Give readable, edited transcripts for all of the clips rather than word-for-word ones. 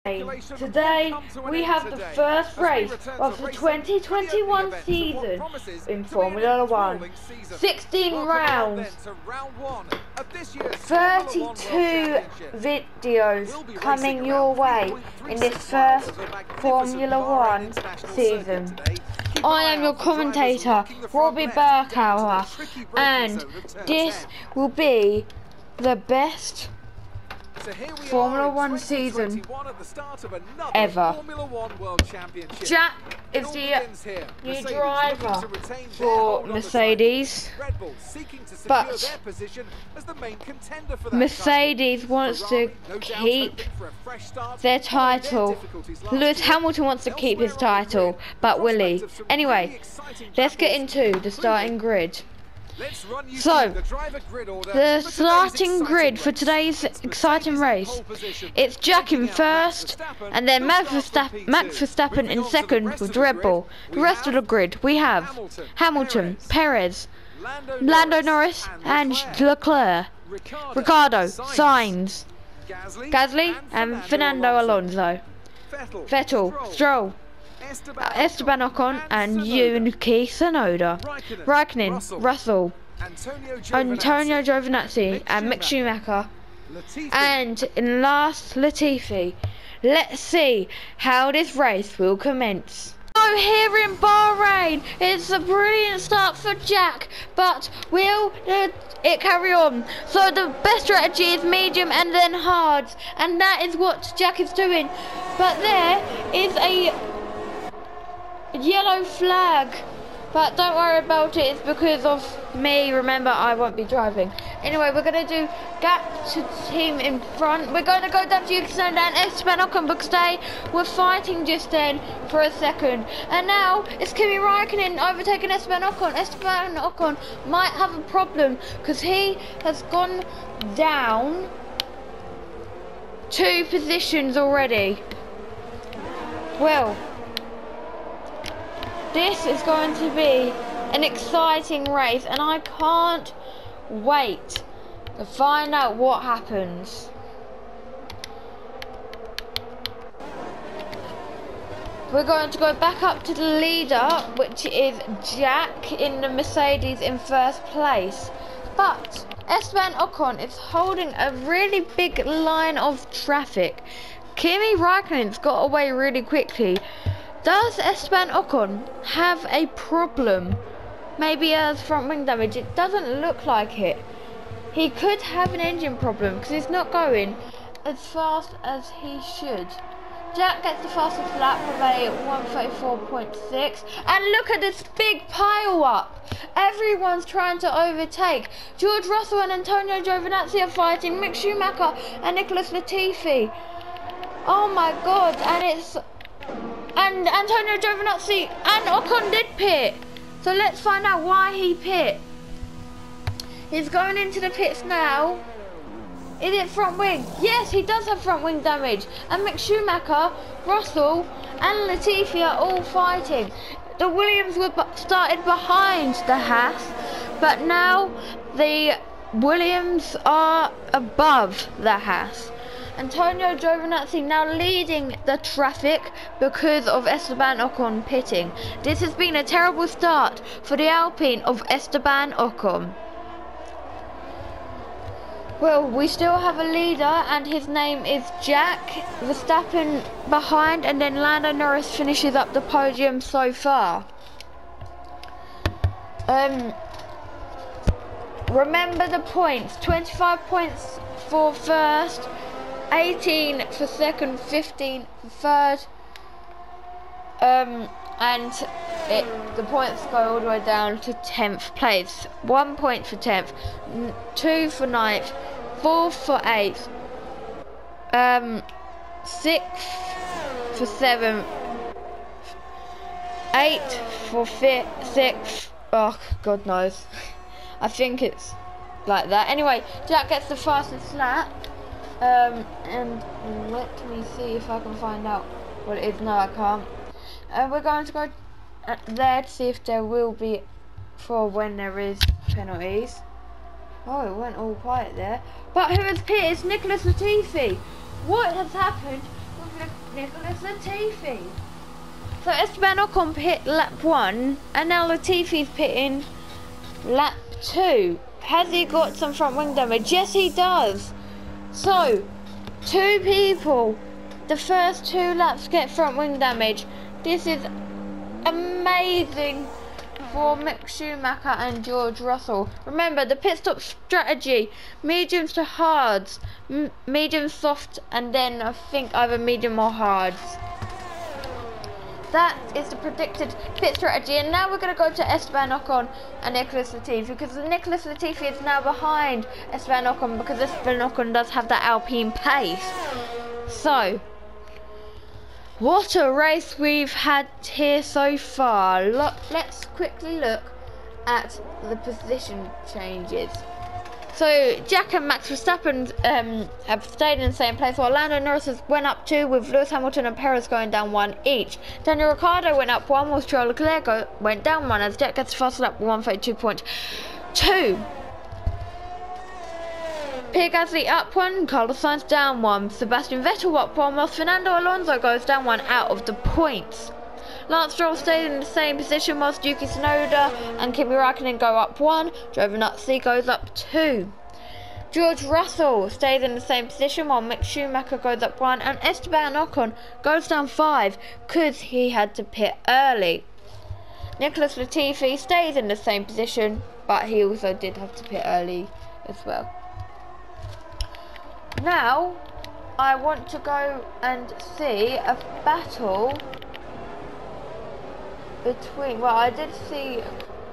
Today we have the first race of the 2021 season in Formula 1. 16 rounds, 32 videos coming your way in this first Formula 1 season. I am your commentator, Robbie Burkauer, and this will be the best Formula 1 season ever. Jack is the new driver for Mercedes, but Mercedes wants to keep their title. Lewis Hamilton wants to keep his title, but will he? Anyway, let's get into the starting grid. So, the starting grid for today's exciting race, it's Jack in first, and then Max Verstappen in second with Red Bull. The rest of the grid, we have Hamilton, Perez, Lando Norris, and Leclerc, Ricciardo, Sainz, Gasly, and Fernando Alonso, Vettel, Stroll, Esteban Ocon and Yuki Tsunoda, Raikkonen, Russell, Antonio Giovinazzi and Mick Schumacher, and in last Latifi. Let's see how this race will commence. So here in Bahrain, it's a brilliant start for Jack, but will it carry on? So the best strategy is medium and then hards, and that is what Jack is doing. But there is a yellow flag, but don't worry about it, it's because of me. Remember, I won't be driving. Anyway, we're going to do gap to team in front. We're going to go down to Yuki Tsunoda and Esteban Ocon because they were fighting just then for a second. And now it's Kimi Raikkonen overtaking Esteban Ocon. Esteban Ocon might have a problem because he has gone down 2 positions already. Well, this is going to be an exciting race, and I can't wait to find out what happens. We're going to go back up to the leader, which is Jack in the Mercedes in first place. But Esteban Ocon is holding a really big line of traffic. Kimi Raikkonen's got away really quickly. Does Esteban Ocon have a problem? Maybe he has front wing damage. It doesn't look like it. He could have an engine problem because he's not going as fast as he should. Jack gets the fastest lap with a 1:34.6. And look at this big pile up. Everyone's trying to overtake. George Russell and Antonio Giovinazzi are fighting. Mick Schumacher and Nicholas Latifi. Oh my god, and Antonio Giovinazzi and Ocon did pit. So let's find out why he pit. He's going into the pits now. Is it front wing? Yes, he does have front wing damage. And Mick Schumacher, Russell and Latifi are all fighting. The Williams were started behind the Haas, but now the Williams are above the Haas. Antonio Giovinazzi now leading the traffic because of Esteban Ocon pitting. This has been a terrible start for the Alpine of Esteban Ocon. Well, we still have a leader and his name is Jack. Verstappen behind, and then Lando Norris finishes up the podium so far. Remember the points, 25 points for first, 18 for second, 15 for third, and the points go all the way down to 10th place. 1 point for 10th, 2 for 9th, 4 for 8th, 6 for 7th, 8 for 6th, oh god knows, I think it's like that. Anyway, Jack gets the fastest lap. And let me see if I can find out what it is. No, I can't. We're going to go there to see if there will be for when there is penalties. Oh, it went all quiet there. But who has pitted? It's Nicholas Latifi. What has happened Nicholas Latifi. So Esteban Ocon pit lap 1, and now Latifi's pitting lap 2. Has he got some front wing damage? Yes, he does. So, 2 people, the first 2 laps get front wing damage. This is amazing for Mick Schumacher and George Russell. Remember, the pit stop strategy: mediums to hards, medium soft, and then I think either medium or hards. That is the predicted pit strategy. And now we're going to go to Esteban Ocon and Nicholas Latifi, because Nicholas Latifi is now behind Esteban Ocon, because Esteban Ocon does have that Alpine pace. So, what a race we've had here so far. Look, let's quickly look at the position changes. So Jack and Max Verstappen have stayed in the same place, while Lando Norris has went up 2, with Lewis Hamilton and Perez going down 1 each. Daniel Ricciardo went up 1, while Charles Leclerc went down 1, as Jack gets the fast lap 132.2. Pierre Gasly up 1, Carlos Sainz down 1, Sebastian Vettel up 1, while Fernando Alonso goes down 1 out of the points. Lance Stroll stayed in the same position, whilst Yuki Tsunoda and Kimi Raikkonen go up 1, Giovinazzi goes up 2. George Russell stays in the same position, while Mick Schumacher goes up 1, and Esteban Ocon goes down 5 because he had to pit early. Nicholas Latifi stays in the same position, but he also did have to pit early as well. Now, I want to go and see a battle between, well, I did see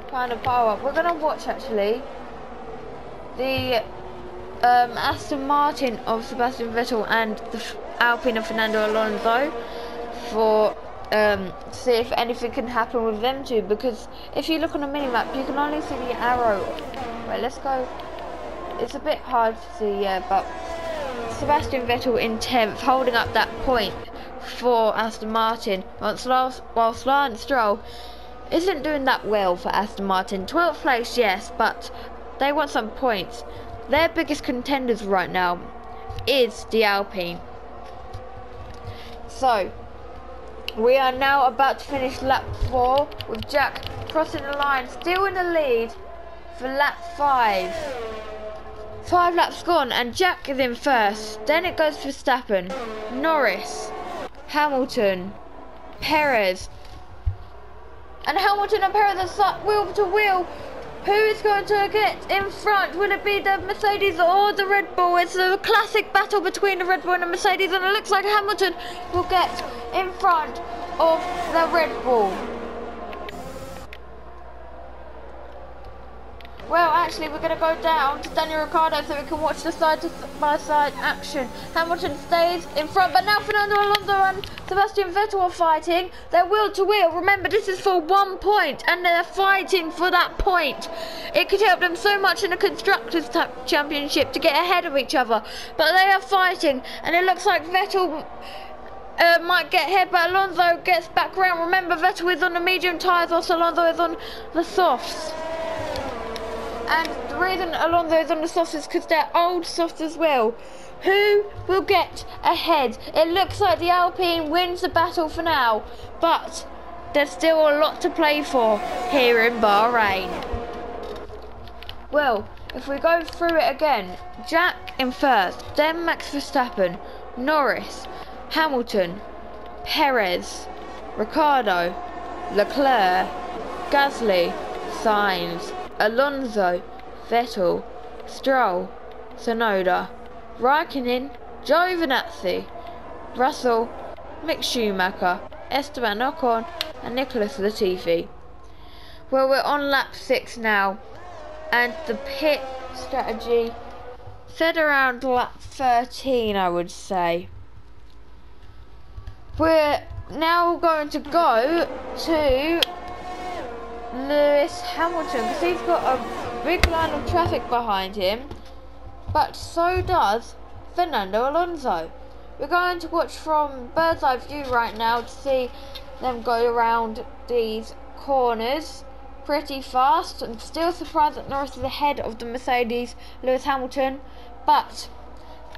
kind of power up. We're going to watch actually the Aston Martin of Sebastian Vettel and the Alpine of Fernando Alonso for see if anything can happen with them two, because if you look on the minimap you can only see the arrow. Right, let's go. It's a bit hard to see, yeah, but Sebastian Vettel in 10th, holding up that point for Aston Martin, whilst Lance Stroll isn't doing that well for Aston Martin. 12th place, yes, but they want some points. Their biggest contenders right now is the Alpine. So, we are now about to finish lap 4, with Jack crossing the line, still in the lead for lap 5. 5 laps gone, and Jack is in first. Then it goes for Verstappen, Norris, Hamilton, Perez, and Hamilton and Perez are wheel to wheel. Who is going to get in front? Will it be the Mercedes or the Red Bull? It's a classic battle between the Red Bull and the Mercedes, and it looks like Hamilton will get in front of the Red Bull. Well, actually, we're going to go down to Daniel Ricciardo so we can watch the side-by-side action. Hamilton stays in front, but now Fernando Alonso and Sebastian Vettel are fighting. They're wheel to wheel. Remember, this is for 1 point, and they're fighting for that point. It could help them so much in the Constructors' Championship to get ahead of each other. But they are fighting, and it looks like Vettel might get hit, but Alonso gets back round. Remember, Vettel is on the medium tyres, whilst Alonso is on the softs. And the reason Alonso is on the softs is because they're old softs as well. Who will get ahead? It looks like the Alpine wins the battle for now, but there's still a lot to play for here in Bahrain. Well, if we go through it again, Jack in first, then Max Verstappen, Norris, Hamilton, Perez, Ricciardo, Leclerc, Gasly, Sainz, Alonso, Vettel, Stroll, Tsunoda, Raikkonen, Giovinazzi, Russell, Mick Schumacher, Esteban Ocon and Nicholas Latifi. Well, we're on lap 6 now, and the pit strategy said around lap 13, I would say. We're now going to go to Lewis Hamilton, because he's got a big line of traffic behind him, but so does Fernando Alonso. We're going to watch from bird's eye view right now to see them go around these corners pretty fast. I'm still surprised that Norris is ahead of the Mercedes Lewis Hamilton, but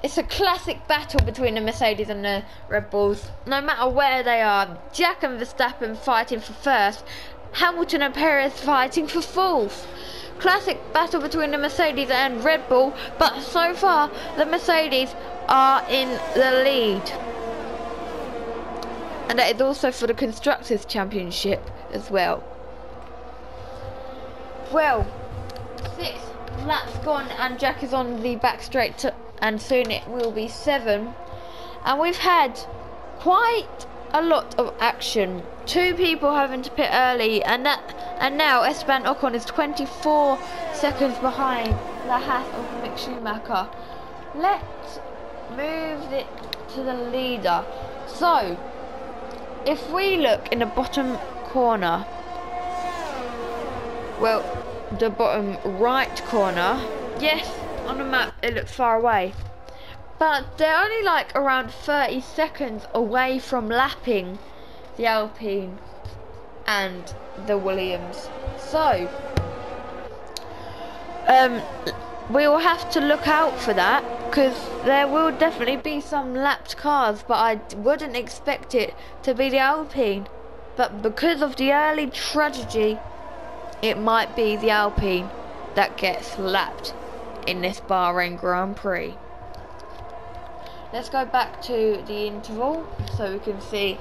It's a classic battle between the Mercedes and the Red Bulls. No matter where they are, Jack and Verstappen fighting for first, Hamilton and Perez fighting for fourth. Classic battle between the Mercedes and Red Bull, but so far the Mercedes are in the lead. And that is also for the Constructors' Championship as well. Well, 6 laps gone and Jack is on the back straight and soon it will be 7. And we've had quite a lot of action. 2 people having to pit early, and now Esteban Ocon is 24 seconds behind the Haas of Mick Schumacher. Let's move it to the leader. So, if we look in the bottom corner, well, the bottom right corner, yes, on the map it looks far away, but they're only like around 30 seconds away from lapping the Alpine and the Williams. So we will have to look out for that, because there will definitely be some lapped cars, but I wouldn't expect it to be the Alpine. But because of the early tragedy, it might be the Alpine that gets lapped in this Bahrain Grand Prix. Let's go back to the interval so we can see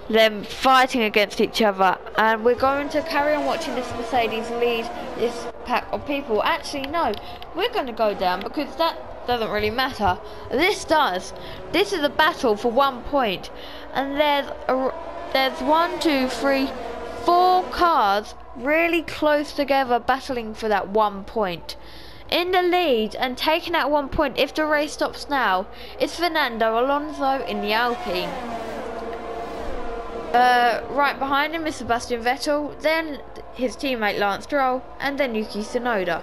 them fighting against each other, and we're going to carry on watching this Mercedes lead this pack of people. Actually no, we're going to go down because that doesn't really matter. This does. This is a battle for 1 point, and there's 1, 2, 3, 4 cars really close together battling for that 1 point. In the lead and taking that 1 point, if the race stops now, is Fernando Alonso in the Alpine. Right behind him is Sebastian Vettel, then his teammate Lance Stroll, and then Yuki Tsunoda.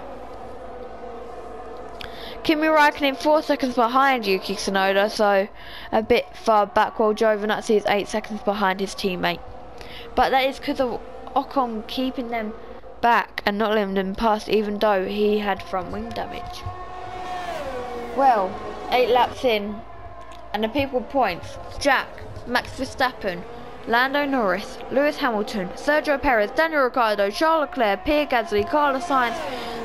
Kimi Raikkonen 4 seconds behind Yuki Tsunoda, so a bit far back, while Giovinazzi is 8 seconds behind his teammate. But that is because of Ocon keeping them back and not letting them pass, even though he had front wing damage. Well, 8 laps in, and the people points: Jack, Max Verstappen, Lando Norris, Lewis Hamilton, Sergio Perez, Daniel Ricciardo, Charles Leclerc, Pierre Gasly, Carlos Sainz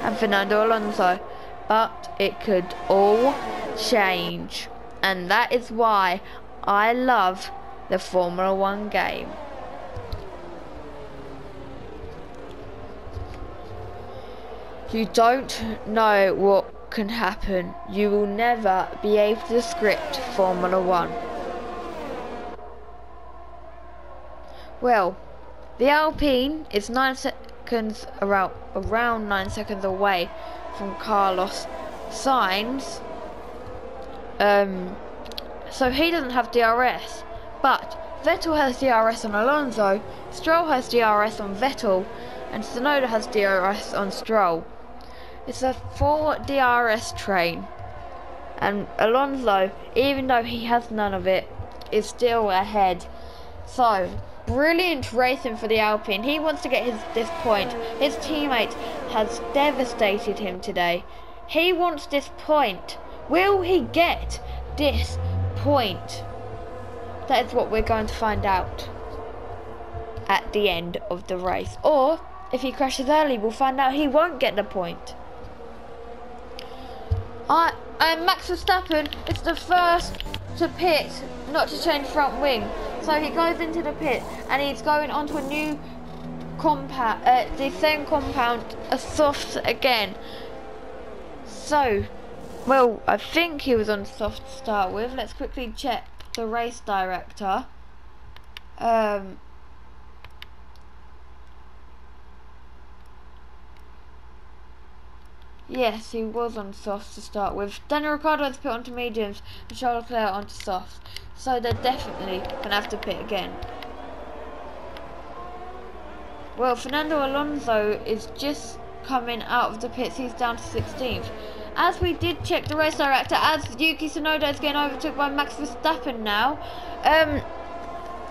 and Fernando Alonso. But it could all change, and that is why I love the Formula 1 game. You don't know what can happen. You will never be able to script Formula 1. Well, the Alpine is 9 seconds, around 9 seconds away from Carlos Sainz. So he doesn't have DRS, but Vettel has DRS on Alonso, Stroll has DRS on Vettel, and Tsunoda has DRS on Stroll. It's a 4 DRS train, and Alonso, even though he has none of it, is still ahead. So brilliant racing for the Alpine. He wants to get this point. His teammate has devastated him today. He wants this point. Will he get this point? That is what we're going to find out at the end of the race. Or if he crashes early, we'll find out he won't get the point. Max Verstappen is the first to pit, not to change front wing. So he goes into the pit and he's going onto a new compound, the same compound, a soft again. So, well, I think he was on soft to start with. Let's quickly check the race director. Yes, he was on soft to start with. Daniel Ricciardo has put onto mediums and Charles Leclerc onto soft. So they're definitely going to have to pit again. Well, Fernando Alonso is just coming out of the pits. He's down to 16th. As we did check the race director, as Yuki Tsunoda is getting overtook by Max Verstappen now,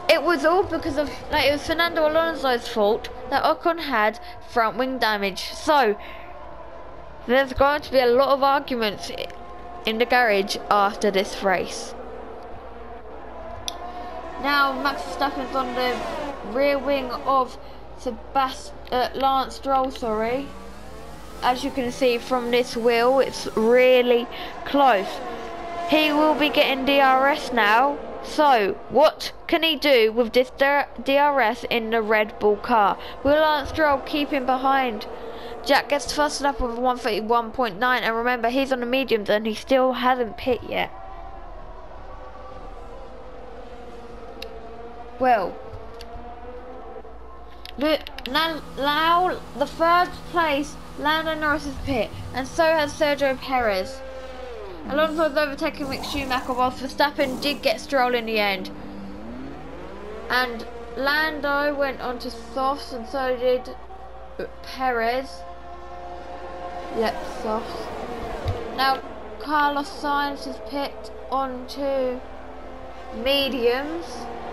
it was all because of, it was Fernando Alonso's fault that Ocon had front wing damage. So there's going to be a lot of arguments in the garage after this race. Now Max Verstappen's on the rear wing of Lance Stroll, sorry. As you can see from this wheel, it's really close. He will be getting DRS now. So, what can he do with this DRS in the Red Bull car? Will Lance Stroll keep him behind? Jack gets first up with 131.9, and remember, he's on the mediums and he still hasn't pit yet. Well, now the third place, Lando Norris is pit, and so has Sergio Perez. Alonso's overtaking Mick Schumacher, whilst Verstappen did get Stroll in the end. And Lando went on to softs, and so did Perez. Yep, softs. Now Carlos Sainz is pit onto mediums.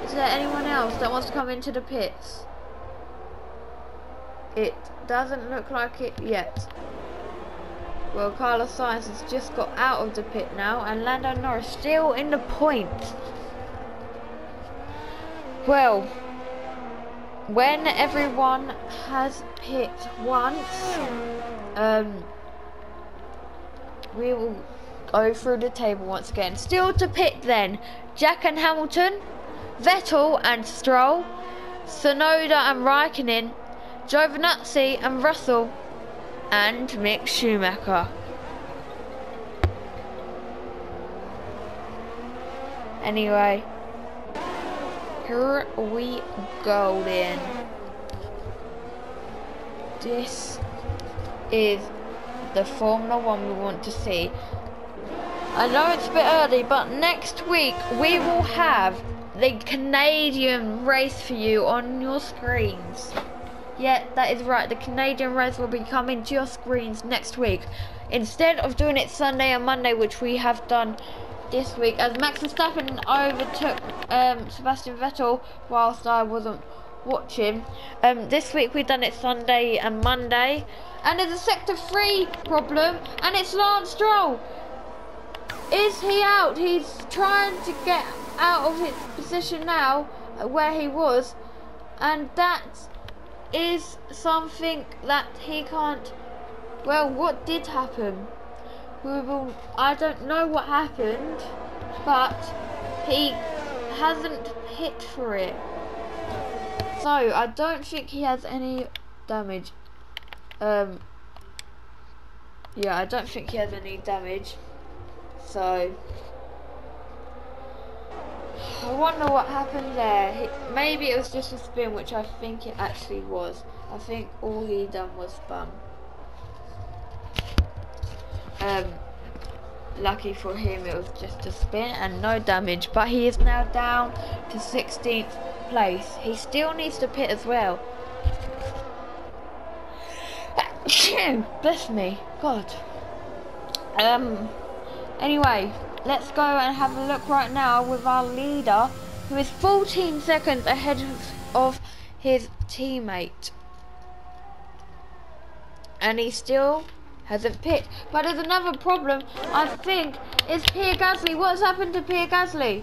Is there anyone else that wants to come into the pits? It doesn't look like it yet. Well, Carlos Sainz has just got out of the pit now, and Lando Norris still in the points. Well, when everyone has pit once, we will go through the table once again. Still to pit then, Jack and Hamilton, Vettel and Stroll, Tsunoda and Raikkonen, Giovinazzi and Russell, and Mick Schumacher. Anyway, here we go then. This is the Formula 1 we want to see. I know it's a bit early, but next week we will have the Canadian race for you on your screens. Yeah, that is right. The Canadian race will be coming to your screens next week, instead of doing it Sunday and Monday, which we have done this week, as Max Verstappen overtook Sebastian Vettel whilst I wasn't watching. This week we've done it Sunday and Monday, and there's a sector 3 problem, and it's Lance Stroll. Is he out? He's trying to get out of his position now, where he was, and that is something that he can't. Well, what did happen? I don't know what happened, but he hasn't hit for it, so I don't think he has any damage. Yeah, I don't think he has any damage, so I wonder what happened there. Maybe it was just a spin, which I think it actually was. I think all he done was spun. Lucky for him, it was just a spin and no damage. But he is now down to 16th place. He still needs to pit as well. Bless me, God. Anyway, let's go and have a look right now with our leader, who is 14 seconds ahead of his teammate. And he still hasn't pit. But there's another problem, I think, is Pierre Gasly. What's happened to Pierre Gasly?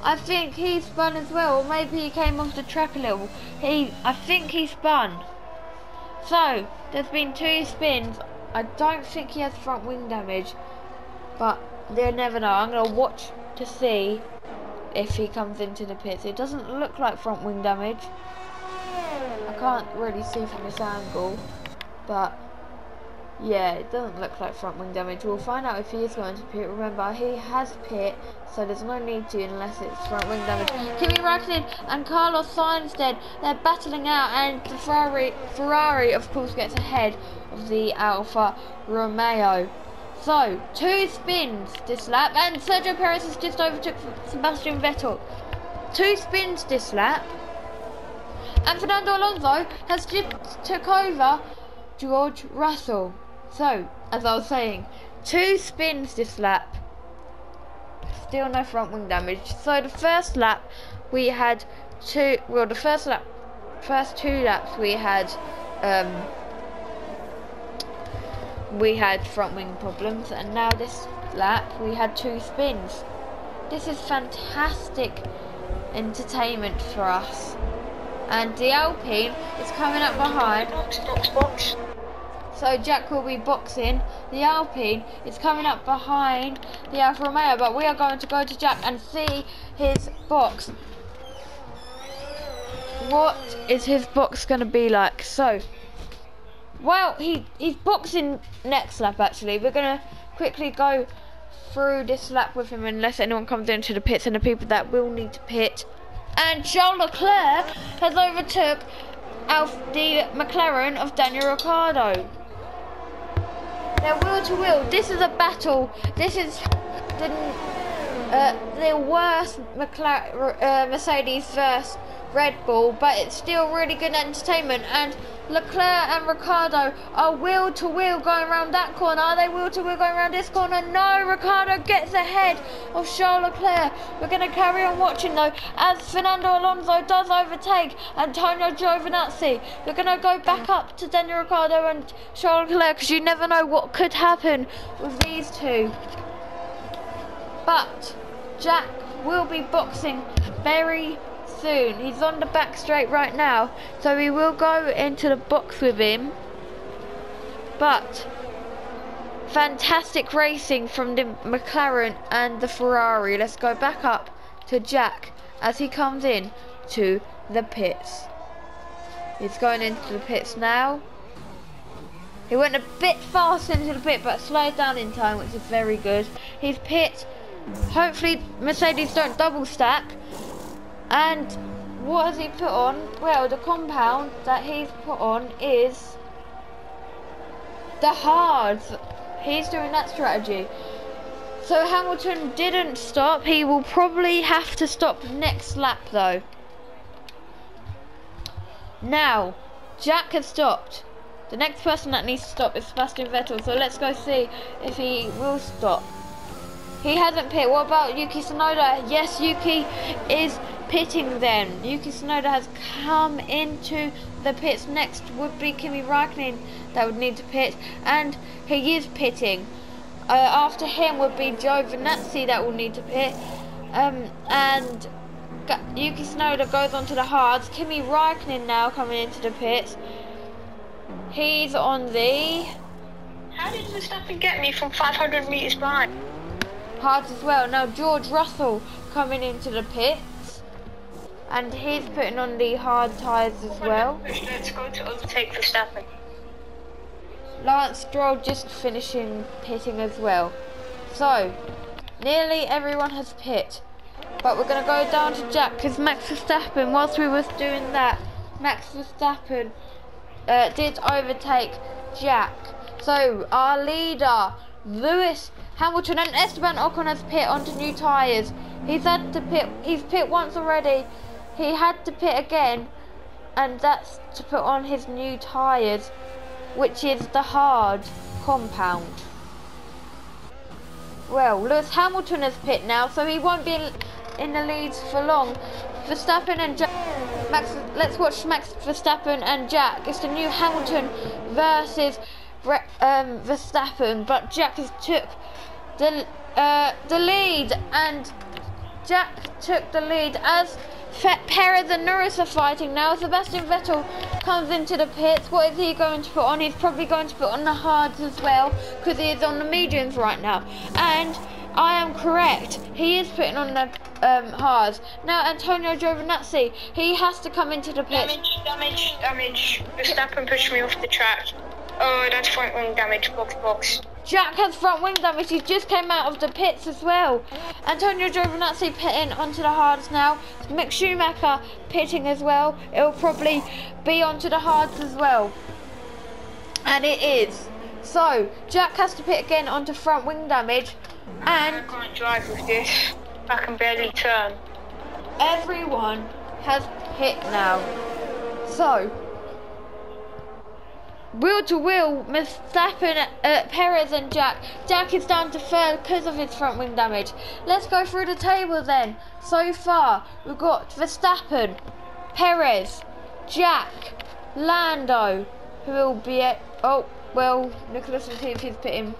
I think he spun as well, or maybe he came off the track a little. I think he spun. So, there's been 2 spins. I don't think he has front wing damage, but they'll never know. I'm going to watch to see if he comes into the pits. It doesn't look like front wing damage. I can't really see from this angle, but yeah, it doesn't look like front wing damage. We'll find out if he is going to pit. Remember, he has pit, so there's no need to unless it's front wing damage. Kimi Räikkönen and Carlos Sainz dead. They're battling out, and the Ferrari of course gets ahead of the Alfa Romeo. So, 2 spins this lap, and Sergio Perez has just overtook Sebastian Vettel. 2 spins this lap, and Fernando Alonso has just took over George Russell. So, as I was saying, 2 spins this lap, still no front wing damage. So the first lap we had first 2 laps we had front wing problems, and now this lap we had 2 spins. This is fantastic entertainment for us. And the Alpine is coming up behind. Box. So Jack will be boxing. The Alpine is coming up behind the Alfa Romeo, but we are going to go to Jack and see his box. What is his box going to be like? So, well, he's boxing next lap actually. We're going to quickly go through this lap with him unless anyone comes into the pits and the people that will need to pit. And Charles Leclerc has overtook the McLaren of Daniel Ricciardo. They're wheel to wheel. This is a battle. This is the worst Mercedes versus Red Bull, but it's still really good entertainment. And Leclerc and Ricciardo are wheel to wheel going around that corner. Are they wheel to wheel going around this corner? No, Ricciardo gets ahead of Charles Leclerc. We're going to carry on watching though as Fernando Alonso does overtake Antonio Giovinazzi. We're going to go back up to Daniel Ricciardo and Charles Leclerc because you never know what could happen with these two. But Jack will be boxing very soon. He's on the back straight right now, so we will go into the box with him. But fantastic racing from the McLaren and the Ferrari. Let's go back up to Jack as he comes in to the pits. He's going into the pits now. He went a bit fast into the pit but slowed down in time, which is very good. He's pit. Hopefully Mercedes don't double stack. And what has he put on? Well, the compound that he's put on is the hards. He's doing that strategy. So Hamilton didn't stop. He will probably have to stop next lap though. Now, Jack has stopped. The next person that needs to stop is Sebastian Vettel. So let's go see if he will stop. He hasn't pit. What about Yuki Tsunoda? Yes, Yuki is pitting then. Yuki Tsunoda has come into the pits. Next would be Kimi Raikkonen that would need to pit, and he is pitting. After him would be Giovinazzi that will need to pit, and Yuki Tsunoda goes on to the hards. Kimi Raikkonen now coming into the pits. He's on the... How did Verstappen get me from 500 metres behind? Hards as well. Now George Russell coming into the pits, and he's putting on the hard tyres as well. Let's go to overtake Verstappen. Lance Stroll just finishing pitting as well. So nearly everyone has pit, but we're going to go down to Jack because Max Verstappen, whilst we was doing that, Max Verstappen did overtake Jack. So our leader Lewis Hamilton and Esteban Ocon has pit onto new tyres. He's had to pit. He's pit once already. He had to pit again, and that's to put on his new tyres, which is the hard compound. Well, Lewis Hamilton has pit now, so he won't be in the leads for long. Verstappen and Jack. Let's watch Max Verstappen and Jack. It's the new Hamilton versus Verstappen, but Jack has took the lead, and Jack took the lead as Perez and Norris are fighting now. Sebastian Vettel comes into the pits. What is he going to put on? He's probably going to put on the hards as well because he is on the mediums right now. And I am correct. He is putting on the hards. Now Antonio Giovinazzi, he has to come into the pits. Damage. Verstappen pushed me off the track. Oh, that's front wing damage. Box. Jack has front wing damage. He just came out of the pits as well. Antonio Giovinazzi pitting onto the hards now. Mick Schumacher pitting as well. It'll probably be onto the hards as well. And it is. So, Jack has to pit again onto front wing damage. And I can't drive with this. I can barely turn. Everyone has pit now. So, wheel to wheel, Verstappen, Perez and Jack. Jack is down to third because of his front wing damage. Let's go through the table then. So far, we've got Verstappen, Perez, Jack, Lando, who will be at... Oh, well, Nicholas Latifi's pitting.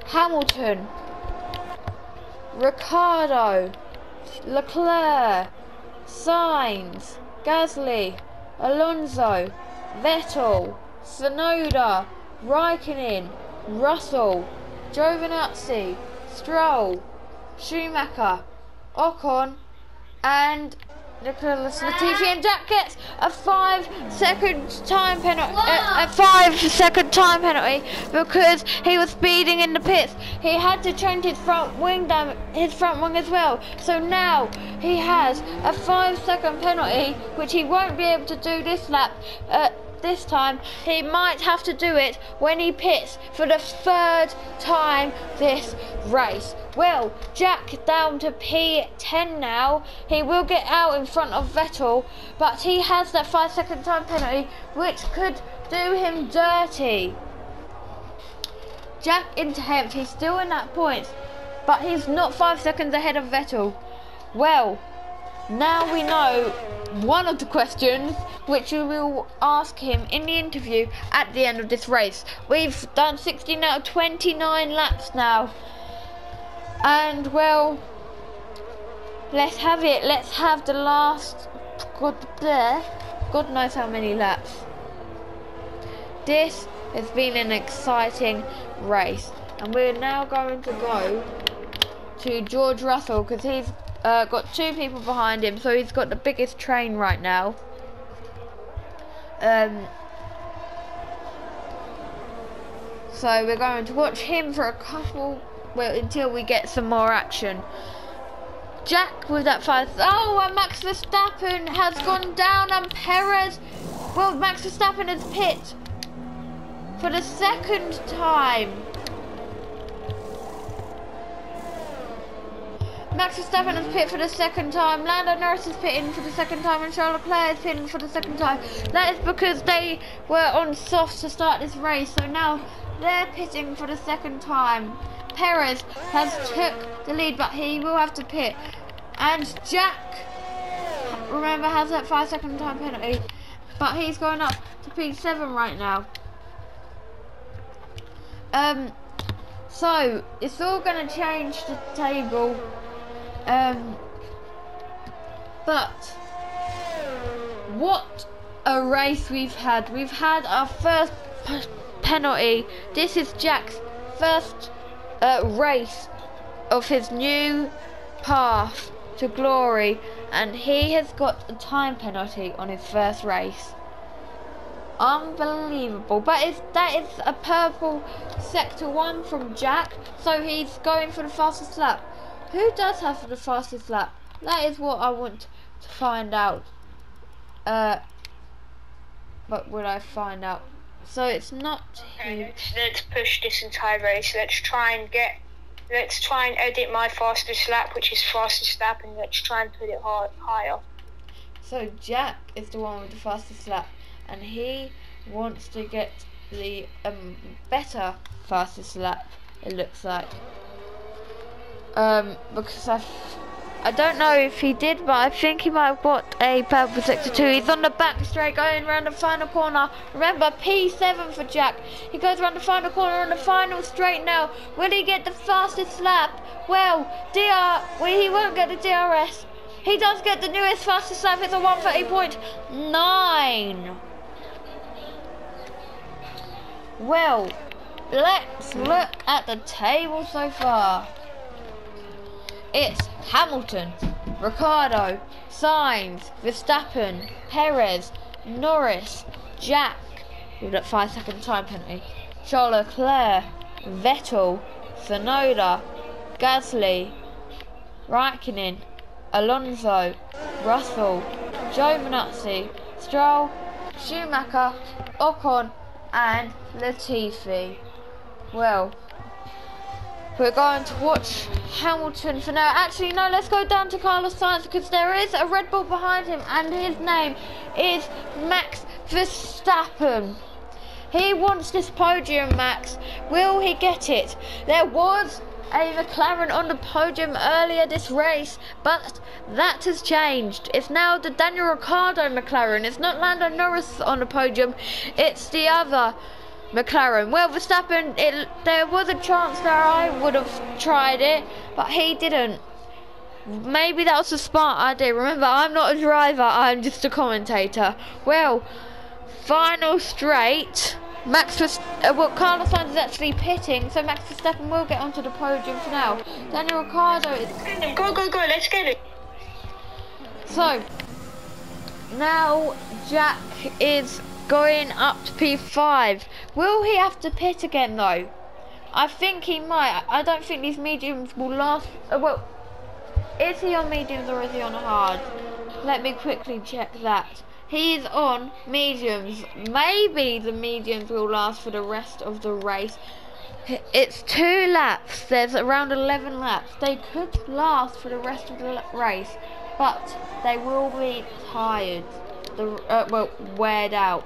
Hamilton, Ricciardo, Leclerc, Sainz, Gasly, Alonso, Vettel, Tsunoda, Raikkonen, Russell, Giovinazzi, Stroll, Schumacher, Ocon, and Nicholas Latifi, and Jack gets a 5-second time penalty. A 5-second time penalty because he was speeding in the pits. He had to change his front wing as well. So now he has a 5-second penalty, which he won't be able to do this lap. This time he might have to do it when he pits for the 3rd time this race. Well, Jack down to P10 now. He will get out in front of Vettel, but he has that 5-second time penalty, which could do him dirty. Jack into 10th, he's still in that point, but he's not 5 seconds ahead of Vettel. Well, now we know one of the questions which we will ask him in the interview at the end of this race. We've done 16 out of 29 laps now. And well, let's have it. Let's have the last, God knows how many laps. This has been an exciting race. And we're now going to go to George Russell because he's got 2 people behind him, so he's got the biggest train right now. So we're going to watch him for a couple, until we get some more action. Jack with that 5. Oh, and Max Verstappen has gone down, and Perez. Well, Max Verstappen has pit for the 2nd time. Max Verstappen has pit for the 2nd time. Lando Norris is pitting for the 2nd time, and Charles Leclerc is pitting for the 2nd time. That is because they were on soft to start this race, so now they're pitting for the 2nd time. Perez has took the lead, but he will have to pit. And Jack, remember, has that 5-second time penalty, but he's going up to P7 right now. So it's all going to change the table. But what a race we've had. We've had our first penalty. This is Jack's first race of his new path to glory, and he has got a time penalty on his first race. Unbelievable. But that is a purple sector 1 from Jack, so he's going for the fastest lap. Who does have the fastest lap? That is what I want to find out. But will I find out? So it's not him. Let's push this entire race. Let's try and edit my fastest lap, which is fastest lap, and let's try and put it higher. So Jack is the one with the fastest lap, and he wants to get the better fastest lap, it looks like. Because I don't know if he did, but I think he might have got a purple sector 2. He's on the back straight going around the final corner. Remember, P7 for Jack. He goes around the final corner on the final straight now. Will he get the fastest lap? Well, he won't get the DRS. He does get the newest fastest lap. It's a 1:30.9. Well, let's look at the table so far. It's Hamilton, Ricciardo, Sainz, Verstappen, Perez, Norris, Jack with that 5-second time penalty, Charles Leclerc, Vettel, Tsunoda, Gasly, Raikkonen, Alonso, Russell, Giovinazzi, Stroll, Schumacher, Ocon, and Latifi. Well, we're going to watch Hamilton for now. Actually, no, let's go down to Carlos Sainz because there is a Red Bull behind him, and his name is Max Verstappen. He wants this podium, Max. Will he get it? There was a McLaren on the podium earlier this race, but that has changed. It's now the Daniel Ricciardo McLaren. It's not Lando Norris on the podium. It's the other McLaren. Well, Verstappen, there was a chance there I would have tried it, but he didn't. Maybe that was a smart idea. Remember, I'm not a driver, I'm just a commentator. Well, final straight. Well, Carlos Sainz is actually pitting, so Max Verstappen will get onto the podium for now. Daniel Ricciardo is... Go, let's get it. So, now Jack is going up to P5. Will he have to pit again though? I think he might. I don't think these mediums will last. Well, is he on mediums or is he on hard? Let me quickly check that. He is on mediums. Maybe the mediums will last for the rest of the race. It's 2 laps. There's around 11 laps. They could last for the rest of the race, but they will be tired. Well, weared out.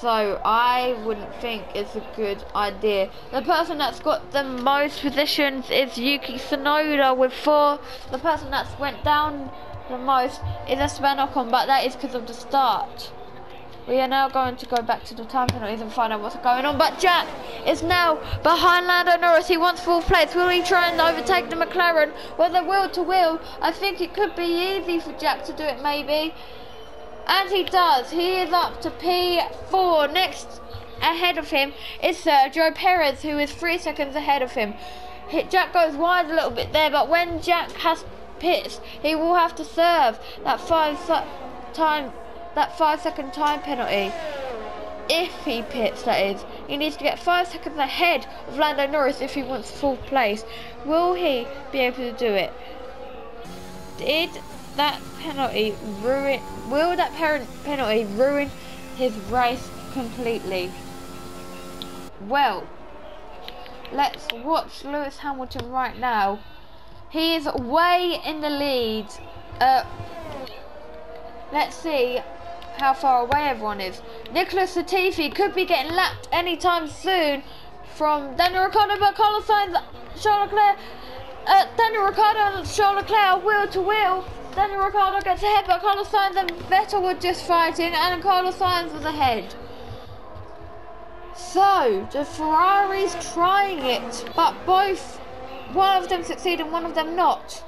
So I wouldn't think it's a good idea. The person that's got the most positions is Yuki Tsunoda with 4. The person that's went down the most is SB919, but that is because of the start. We are now going to go back to the time penalties and find out what's going on. But Jack is now behind Lando Norris. He wants 4th place. Will he try and overtake the McLaren? Well, the wheel to wheel. I think it could be easy for Jack to do it, maybe. And he does. He is up to P4. Next ahead of him is Sergio Perez, who is 3 seconds ahead of him. Jack goes wide a little bit there, but when Jack has pits, he will have to serve that 5-second time penalty. If he pits, that is. He needs to get 5 seconds ahead of Lando Norris if he wants 4th place. Will he be able to do it? Did that penalty ruin? Will that penalty ruin his race completely? Well, let's watch Lewis Hamilton right now. He is way in the lead. Let's see how far away everyone is. Nicholas Latifi could be getting lapped anytime soon from Daniel Ricciardo, but Carlos Sainz, Charles Leclerc, Daniel Ricciardo and Charles Leclerc wheel to wheel. Daniel Ricciardo gets ahead, but Carlos Sainz and Vettel were just fighting, and Carlos Sainz was ahead. So, the Ferrari's trying it, but one of them succeed and one of them not.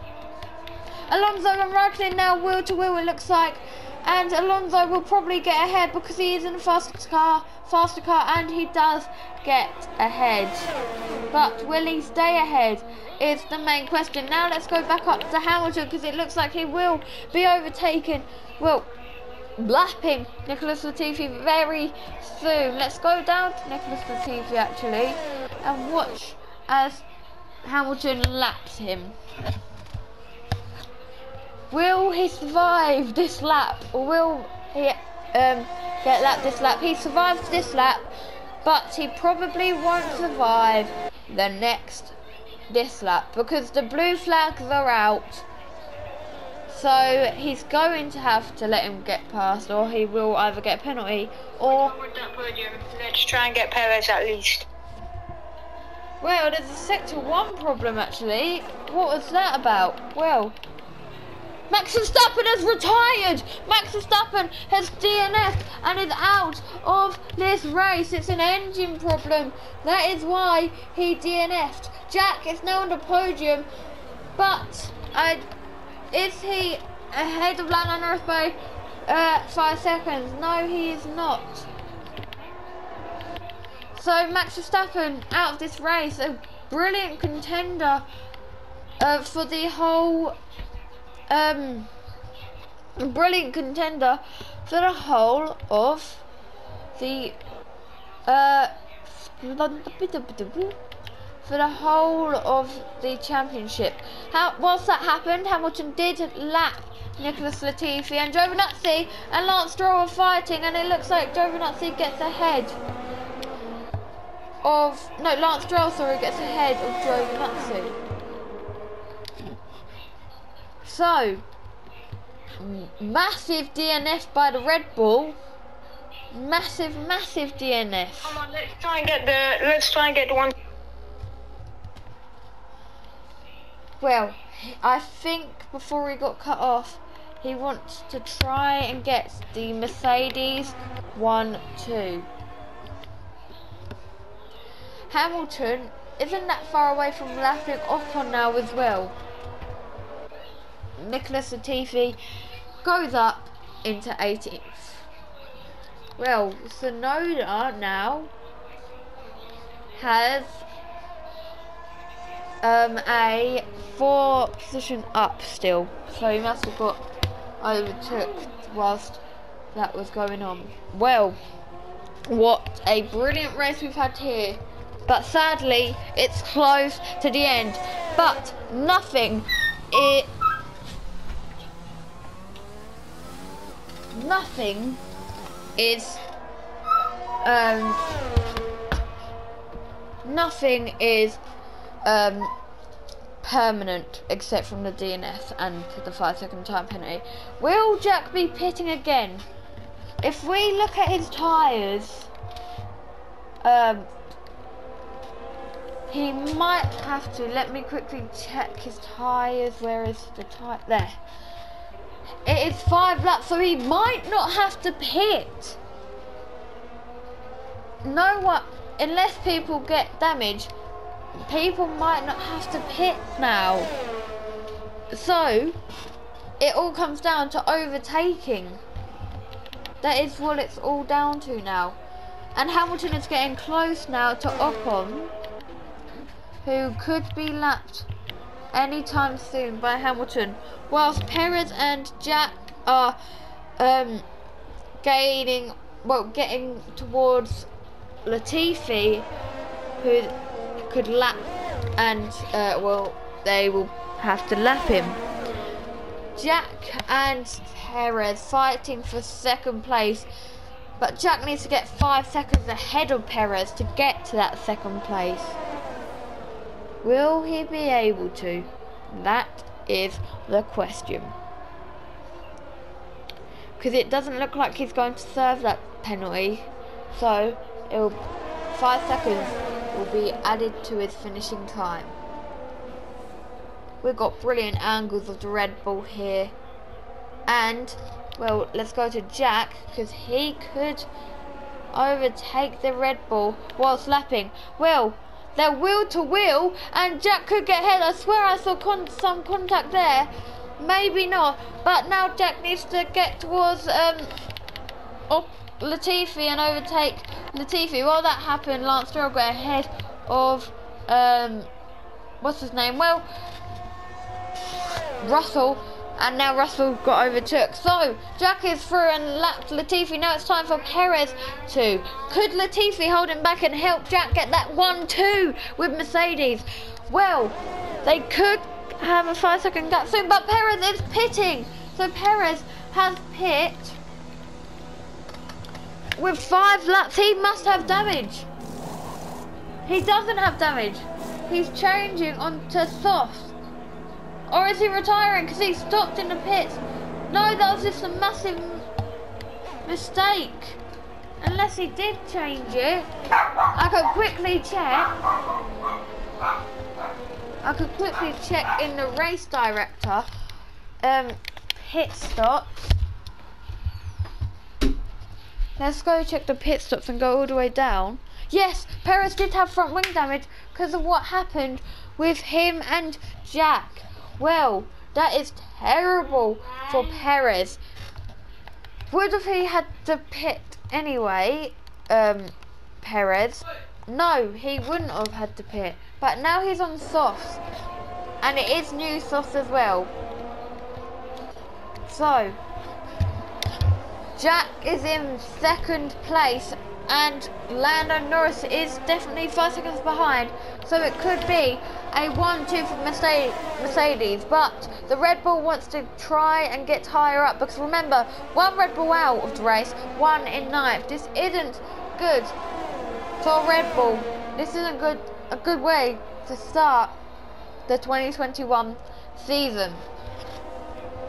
Alonso and Raikkonen now wheel to wheel, it looks like, and Alonso will probably get ahead because he is in a faster car, and he does get ahead. But will he stay ahead is the main question. Now let's go back up to Hamilton because it looks like he will be overtaken, well, lapping Nicholas Latifi very soon. Let's go down to Nicholas Latifi actually and watch as Hamilton laps him. Will he survive this lap, or will he get lapped this lap? He survived this lap, but he probably won't survive this lap because the blue flags are out. So he's going to have to let him get past, or he will either get a penalty or... Let's try and get Perez at least. Well, there's a Sector 1 problem actually. What was that about? Well, Max Verstappen has retired! Max Verstappen has DNF'd and is out of this race. It's an engine problem. That is why he DNF'd. Jack is now on the podium, but is he ahead of Lando Norris by 5 seconds? No, he is not. So Max Verstappen out of this race, a brilliant contender for the whole brilliant contender for the whole of the championship. Whilst that happened, Hamilton did lap Nicholas Latifi, and Giovinazzi and Lance Stroll are fighting, and it looks like Giovinazzi gets ahead of Lance Stroll, gets ahead of Giovinazzi. So, massive DNF by the Red Bull. Massive DNF. Come on, let's try and get the one. Well, I think before he got cut off, he wants to try and get the Mercedes 1-2. Hamilton isn't that far away from lapping Ocon now as well. Nicholas Latifi goes up into 18th. Well, Tsunoda now has a 4 position up still, so he must have got overtook whilst that was going on. Well, what a brilliant race we've had here, but sadly it's close to the end, but nothing is permanent except from the DNS and the 5-second time penalty. Will Jack be pitting again? If we look at his tyres, he might have to. Let me quickly check his tyres. Where is the tyre? There. It is 5 laps, so he might not have to pit. No one, unless people get damaged, people might not have to pit now. So it all comes down to overtaking. That is what it's all down to now. And Hamilton is getting close now to Ocon, who could be lapped anytime soon by Hamilton, whilst Perez and Jack are getting towards Latifi, who could lap, and they will have to lap him. Jack and Perez fighting for second place, but Jack needs to get 5 seconds ahead of Perez to get to that second place. Will he be able to? That is the question. Because it doesn't look like he's going to serve that penalty, so 5 seconds will be added to his finishing time. We've got brilliant angles of the Red Bull here, and well, let's go to Jack, because he could overtake the Red Bull whilst lapping. Well, they're wheel to wheel, and Jack could get ahead. I swear I saw some contact there. Maybe not, but now Jack needs to get towards Latifi and overtake Latifi. While that happened, Lance Stroll got ahead of what's his name? Well, Russell, and now Russell got overtook. So Jack is through and lapped Latifi. Now it's time for Perez to. Could Latifi hold him back and help Jack get that 1-2 with Mercedes? Well, they could have a 5-second gap soon, but Perez is pitting. So Perez has pit with 5 laps. He must have damage. He doesn't have damage. He's changing onto softs. Or is he retiring because he stopped in the pits? No, that was just a massive mistake. Unless he did change it. I could quickly check in the race director pit stops. Let's go check the pit stops and go all the way down. Yes, Perez did have front wing damage because of what happened with him and Jack. Well, that is terrible for Perez. Would have he had to pit anyway, Perez? No, he wouldn't have had to pit. But now he's on softs, and it is new softs as well. So Jack is in second place, and Lando Norris is definitely 5 seconds behind. So it could be a 1-2 for Mercedes, but the Red Bull wants to try and get higher up, because remember, 1 Red Bull out of the race, 1 in 9th. This isn't good for Red Bull. This isn't a good way to start the 2021 season.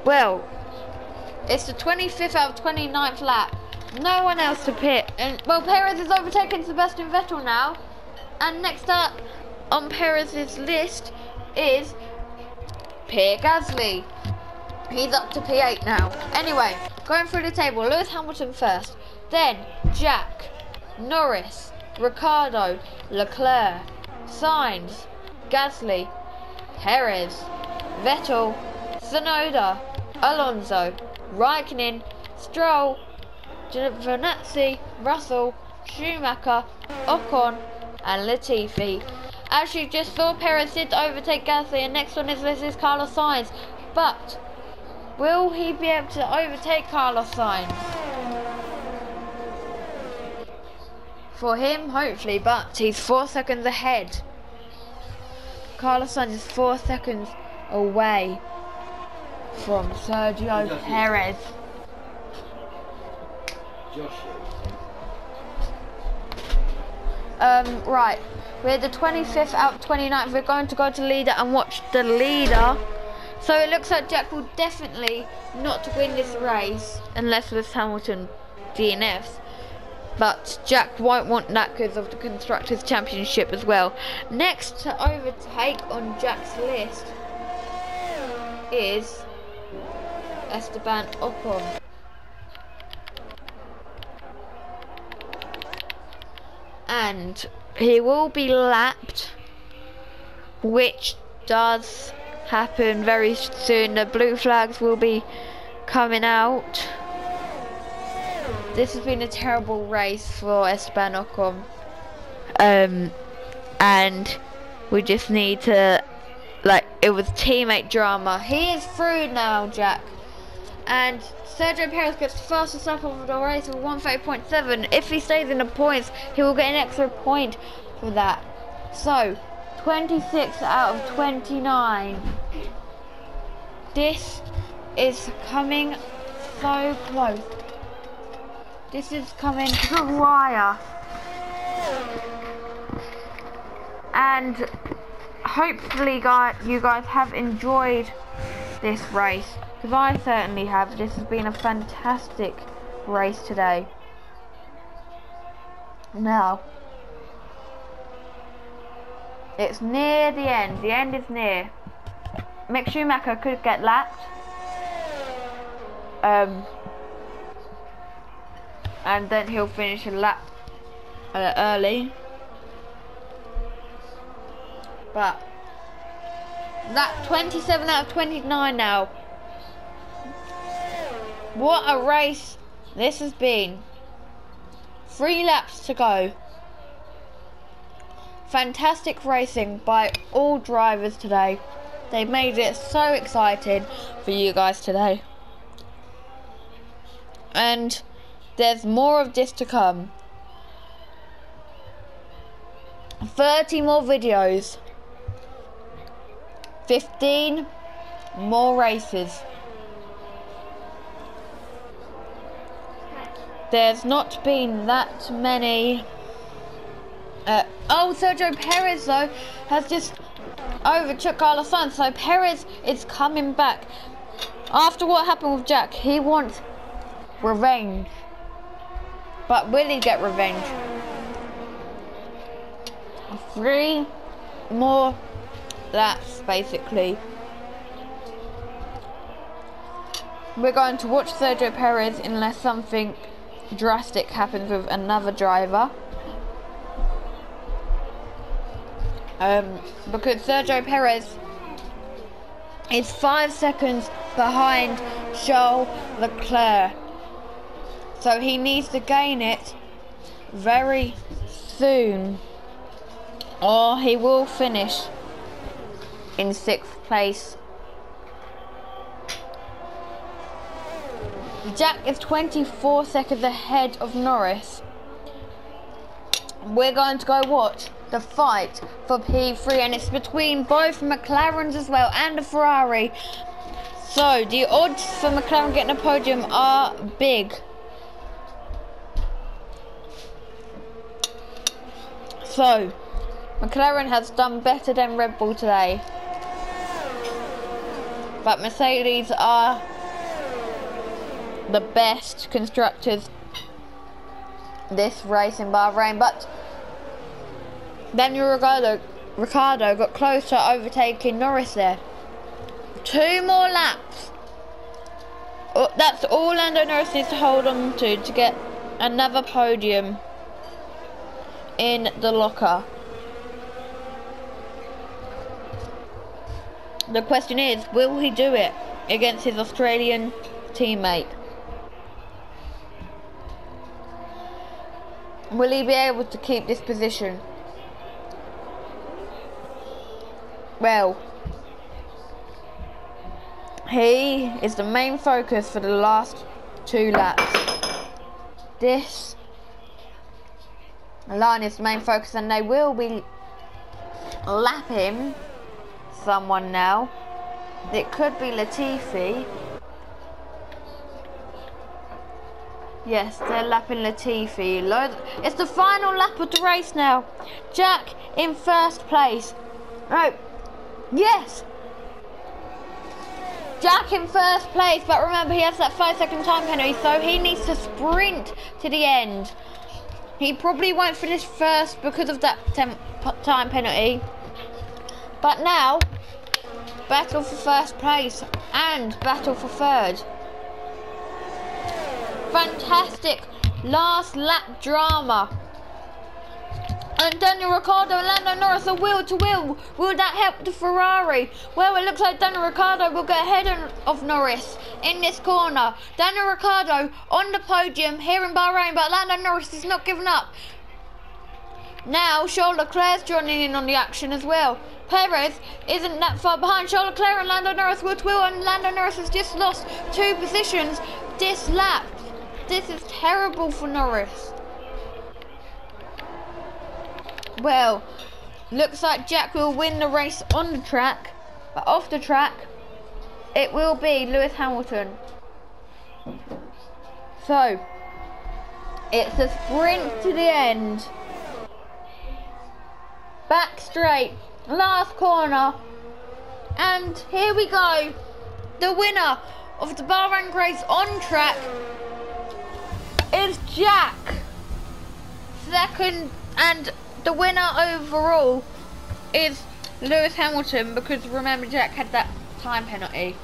Well, it's the 25th out of 29th lap. No one else to pit, and well, Perez is overtaking Sebastian Vettel now. And next up on Perez's list is Pierre Gasly. He's up to P8 now. Anyway, going through the table, Lewis Hamilton first, then Jack, Norris, Ricciardo, Leclerc, Sainz, Gasly, Perez, Vettel, Tsunoda, Alonso, Raikkonen, Stroll, Giovinazzi, Russell, Schumacher, Ocon and Latifi. As you just saw, Perez did overtake Gasly, and next on his list is Carlos Sainz. But will he be able to overtake Carlos Sainz? For him, hopefully, but he's 4 seconds ahead. Carlos Sainz is 4 seconds away from Sergio Perez. Right, we're the 25th out of 29th. We're going to go to leader and watch the leader. So it looks like Jack will definitely not win this race unless Lewis Hamilton DNFs. But Jack won't want that because of the Constructors' Championship as well. Next to overtake on Jack's list is Esteban Ocon. And he will be lapped, which does happen very soon. The blue flags will be coming out. This has been a terrible race for Esteban Ocon, and we just need to, it was teammate drama. He is through now, Jack, and Sergio Perez gets the fastest lap of the race with 130.7. If he stays in the points, he will get an extra point for that. So 26 out of 29. This is coming so close. This is coming to the wire. And hopefully you guys have enjoyed this race, because I certainly have. This has been a fantastic race today. Now, it's near the end. The end is near. Mick Schumacher could get lapped. And then he'll finish a lap early. But that 27 out of 29 now. What a race this has been. 3 laps to go. Fantastic racing by all drivers today. They made it so exciting for you guys today. And there's more of this to come. 30 more videos. 15 more races. There's not been that many. Sergio Perez though has just overtook Carlos Sainz, so Perez is coming back. After what happened with Jack, he wants revenge. But will he get revenge? 3 more laps, basically. We're going to watch Sergio Perez unless something drastic happens with another driver. Because Sergio Perez is 5 seconds behind Charles Leclerc. So he needs to gain it very soon, or he will finish in 6th place. Jack is 24 seconds ahead of Norris. We're going to go watch the fight for P3, and it's between both McLarens as well and a Ferrari. So the odds for McLaren getting a podium are big. So McLaren has done better than Red Bull today, but Mercedes are the best constructors this race in Bahrain. But Daniel Ricciardo got close to overtaking Norris there. 2 more laps. That's all Lando Norris needs to hold on to get another podium. in the locker. The question is, will he do it against his Australian teammate? Will he be able to keep this position? Well, he is the main focus for the last 2 laps. This line is the main focus, and they will be lapping someone now. It could be Latifi. Yes, they're lapping Latifi. It's the final lap of the race now. Jack in first place. No. Yes. Jack in first place, but remember he has that 5-second time penalty, so he needs to sprint to the end. He probably won't finish first because of that time penalty. But now, battle for first place and battle for third. Fantastic last lap drama. And Daniel Ricciardo and Lando Norris are wheel to wheel. Will that help the Ferrari? Well, it looks like Daniel Ricciardo will get ahead of Norris in this corner. Daniel Ricciardo on the podium here in Bahrain, but Lando Norris is not giving up. Now Charles Leclerc's joining in on the action as well. Perez isn't that far behind. Charles Leclerc and Lando Norris wheel to wheel, and Lando Norris has just lost 2 positions this lap. This is terrible for Norris. Well, looks like Jack will win the race on the track, but off the track, it will be Lewis Hamilton. So, it's a sprint to the end. Back straight, last corner, and here we go. The winner of the Bahrain race on track is Jack. Second, and the winner overall is Lewis Hamilton, because remember Jack had that time penalty.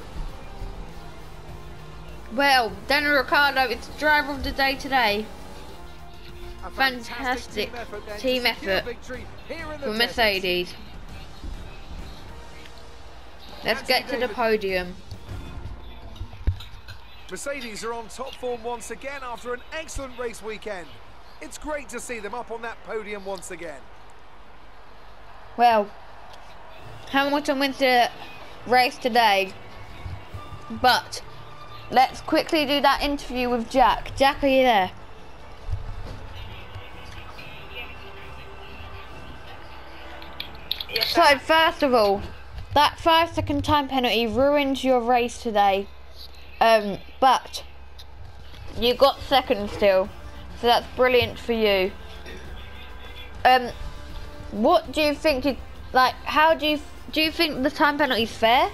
Well, Daniel Ricciardo is the driver of the day today. A Fantastic team effort for Mercedes. Let's get to the podium. Mercedes are on top form once again after an excellent race weekend. It's great to see them up on that podium once again. Well, Hamilton wins the race today, but let's quickly do that interview with Jack. Jack, are you there? Yes, So, first of all, that 5-second time penalty ruined your race today, but you got second still. So that's brilliant for you. What do you think? How do you think the time penalty is fair?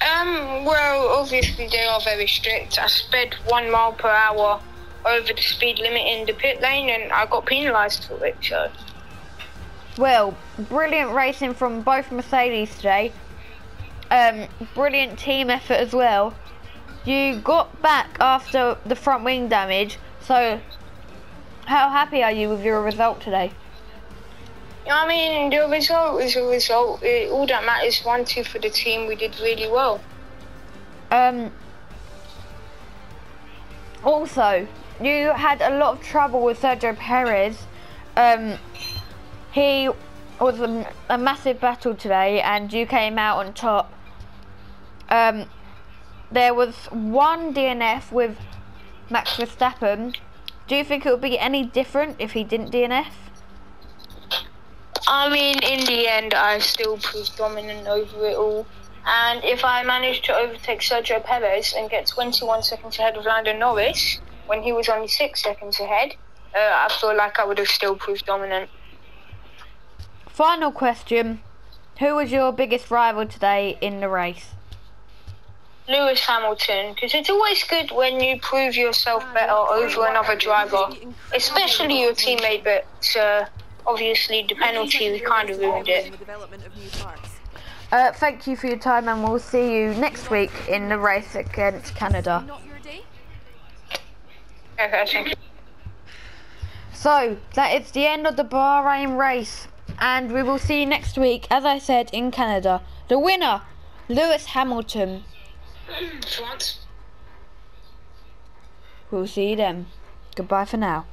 Well, obviously they are very strict. I sped 1 mile per hour over the speed limit in the pit lane, and I got penalised for it. So. Well, brilliant racing from both Mercedes today. Brilliant team effort as well. You got back after the front wing damage, so how happy are you with your result today? I mean, the result is a result. All that matters, 1-2 for the team. We did really well. Also, you had a lot of trouble with Sergio Perez. He was a massive battle today, and you came out on top. There was 1 DNF with Max Verstappen. Do you think it would be any different if he didn't DNF? I mean, in the end, I still proved dominant over it all. And if I managed to overtake Sergio Perez and get 21 seconds ahead of Lando Norris, when he was only 6 seconds ahead, I feel like I would have still proved dominant. Final question. Who was your biggest rival today in the race? Lewis Hamilton, because it's always good when you prove yourself better over another driver, especially your teammate, but obviously the penalty kind of ruined it. Thank you for your time, and we'll see you next week in the race against Canada. Okay, thank you. So that is the end of the Bahrain race, and we will see next week, as I said, in Canada. The winner, Lewis Hamilton. France. We'll see you then. Goodbye for now.